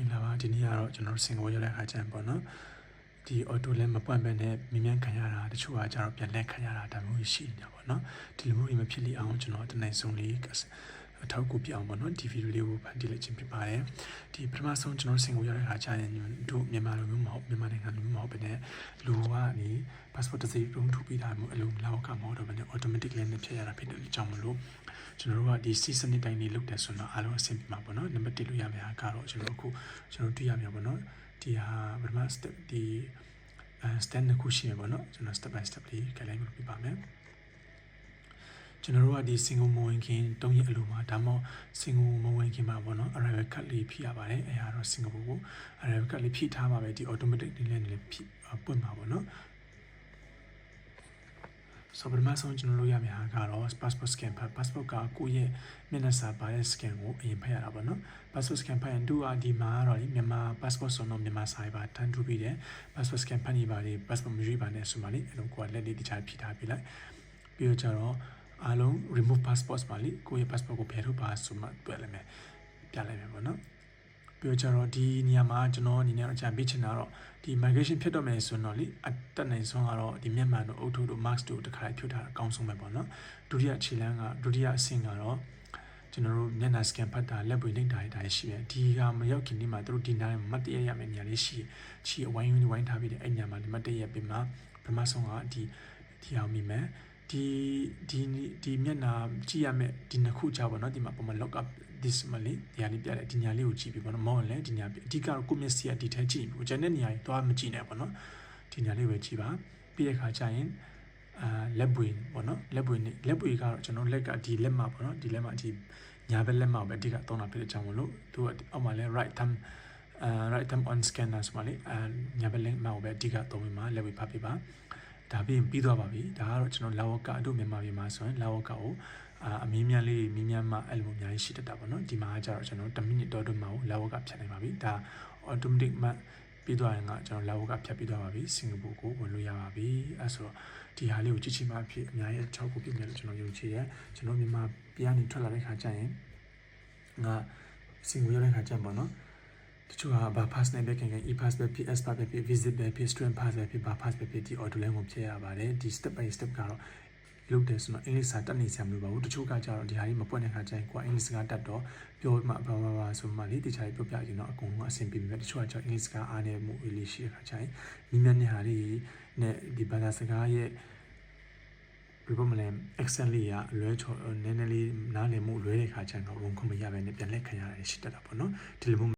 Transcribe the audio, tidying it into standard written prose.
င်္ဂလာပါဒီနေ့ကတော့ကျွန်တော်စင်ကာပူရောက်တဲ့အခါကျရင်ပေါ့နော်ဒီအော်တိုလည်းမပွန့်ပဲနဲ့မြင်းမြန်းခံရတာတချို့ကကျတော့ပြန်လက်ခံရတာဒါမျိုးရှိနေတာပေါ့နော်ဒီလိုမျိုးတွေမဖြစ်လိအောင်ကျွန်တော်တနိုင်ဆုံးလေးအထောက်အကူပြအောင်ပေါ့နော်ဒီဗီဒီယိုလေးကိုဖန်တီးလိုက်ခြင်းဖြစ်ပါတယ်ဒီပထမဆုံးကျွန်တော်စင်ကာပူရောက်တဲ့အခါကျရင်တို့မြန်မာလူမျိုးမဟုတ်မြန်မာနိုင်ငံလူမျိုးမဟုတ်ပဲနဲ့လူကနေ passport တစ်စိတ်တုံးထုတ်ပေးတာမျိုးအလုံးလောက်ကမဟုတ်တော့ဘဲနဲ့ automatic လည်းနဲ့ဖြစ်ရတာဖြစ်တဲ့အကြောင်းမလို့ကျွန်တော်တို့ကဒီ season တိုင်းလေးလုပ်တယ်ဆိုတော့အားလုံးအဆင်ပြေမှာပေါ့နော်နံပါတ်1လို့ရမယ်ဟာကတော့ကျွန်တော်တွေ့ရမယ်ပေါ့နော်ဒီဟာပထမ step ဒီ step နှစ်ခုရှိရပေါ့နော်ကျွန်တော် step by step လေးကြိုင်လိုက်ပြပါမယ်ကျွန်တော်တို့ကဒီ single မဝင်ခင်3ရက်အလိုမှာဒါမှမဟုတ် single မဝင်ခင်မှာပေါ့နော် arrival card လေးဖြည့်ရပါတယ်အဲဟာတော့ single ကို arrival card လေးဖြည့်ထားပါပဲဒီ automatic လေးလည်းဖြည့်ပွင့်ပါပေါ့နော်ဆိုပထမဆုံးကျွန်တော်တို့ရမယ့်ဟာကတော့ passport scan ဖတ် passport ကကိုယ့်ရဲ့မျက်နှာစာပါတဲ့ scan ကိုအရင်ဖတ်ရတာပေါ့နော် passport scan ဖတ်ရင်တို့ကဒီမှာကတော့မြန်မာ passport ဆိုတော့မြန်မာစာပါတန်းထုတ်ပြီးတယ် passport scan ဖတ်နေပါလေ passport မရွေးပါနဲ့ဆိုမှလေအဲ့လိုကိုယ်ကလက်လေးတခြားဖြည့်ထားပေးလိုက်ပြီးတော့ကျတော့အားလုံး remove passport ပါလေကိုယ့်ရဲ့ passport ကိုဖယ်ထုတ်ပါဆိုမှတွေ့လိုက်မယ်ပြလိုက်မယ်ပေါ့နော်ပြောကြတော့ဒီနေရာမှာကျွန်တော်အနေနဲ့အကြံပေးချင်တာတော့ဒီ migration ဖြစ်တော့မယ်ဆိုတော့လေအတက်နိုင်ဆုံးကတော့ဒီမြန်မာတို့အုတ်ထုတို့ max တို့တခါဖြုတ်ထားတာအကောင်းဆုံးပဲပေါ့နော်ဒုတိယခြေလမ်းကဒုတိယအဆင့်ကတော့ကျွန်တော်တို့မျက်နှာ scan ဖတ်တာလက်ပွေနှိပ်တာတွေရှိတယ်ဒီကမရောက်ခင်ဒီမှာတို့ဒီနိုင်မတ်တရရမယ့်နေရာလေးရှိချီအဝိုင်းဝိုင်းထားပြီးတဲ့အဲ့ညမှာဒီမတ်တရပြင်မှာပထမဆုံးကဒီအောင်မိမယ်ဒီမျက်နှာကြည့်ရမယ်ဒီနှစ်ခုကြာပေါ့နော်ဒီမှာပုံမှန် lock up this မလေးဒီဟာလေးပြတယ်ဒီညာလေးကိုကြည့်ပြီးပေါ့နော်မောင်းလည်းဒီညာအဓိကတော့ကိုမျက်စိကဒီထဲကြည့်ပြီးကျန်တဲ့နေရာကြီးသွားမကြည့်နဲ့ပေါ့နော်ဒီညာလေးပဲကြည့်ပါပြီးတဲ့ခါကျရင်လက်ပွေပေါ့နော်လက်ပွေကတော့ကျွန်တော်လက်ကဒီလက်မှာပေါ့နော်ဒီလက်မှာဒီညာဘက်လက်မှာပဲအဓိကသုံးတာဖြစ်တဲ့အကြောင်းမလို့သူကအောက်မှာလဲ right thumb on scanner ဆိုမှလေညာဘက်လက်မှာပဲအဓိကသုံးပြီးမှလက်ဝေဖတ်ပြပါဒါပြီးသွားပါပြီဒါကတော့ကျွန်တော်လာဝကတို့မြန်မာပြည်မှာဆိုရင်လာဝကကိုအမင်းများလေးမင်းများမှအဲ့လိုအများကြီးရှိတတ်တာပေါ့နော်ဒီမှာကျတော့ကျွန်တော်10မိနစ်တော့မှာကိုလာဝကဖြတ်နိုင်ပါပြီဒါ automatic မှပြီးသွားရင်ကကျွန်တော်လာဝကဖြတ်ပြီးသွားပါပြီစင်ကာပူကိုဝင်လို့ရပါပြီအဲ့ဆိုတော့ဒီဟာလေးကိုကြည့်ချင်မှဖြစ်အများကြီး6ခုပြည့်မယ်လို့ကျွန်တော်ယုံကြည်တယ်ကျွန်တော်မြန်မာပြည်ကနေထွက်လာတဲ့ခါကျရင်ငါစင်ကာပူရောက်တဲ့ခါကျရင်ပေါ့နော်တချို့ကဘာ pass နဲ့ပဲခင် e-pass ပဲဖြစ် s-pass ပဲဖြစ် visit ပဲဖြစ် student pass ပဲဖြစ်ဘာ pass ပဲဖြစ်ဒီ auto lane ကိုဖြည့်ရပါတယ်ဒီ step by step ကတော့လုပ်တယ်ဆိုတော့အင်္ဂလိပ်စာတတ်နေစရာမလိုပါဘူးတချို့ကကြတော့ဒီဟာလေးမပွင့်တဲ့ခါကျရင်ကိုယ်အင်္ဂလိပ်စကားတတ်တော့ပြောမှဘာဆိုမှလေတခြားပြောပြရင်တော့အကုန်လုံးအဆင်ပြေပြီတချို့ကကြတော့အင်္ဂလိပ်စကားအားနေမှုလေးရှိတဲ့ခါကျရင်မိမြတ်နဲ့ဟာလေးနဲ့ဒီဘာသာစကားရဲ့ဘယ်လိုမှလဲ accent လေးကအလွဲချော်နည်းနည်းလေးနားလည်မှုလွဲတဲ့ခါကျရင်တော့ဝန်ခွင့်မရဘဲနဲ့ပြန်လက်ခံရတယ်ရှိတတ်တာပေါ့နော်ဒီလို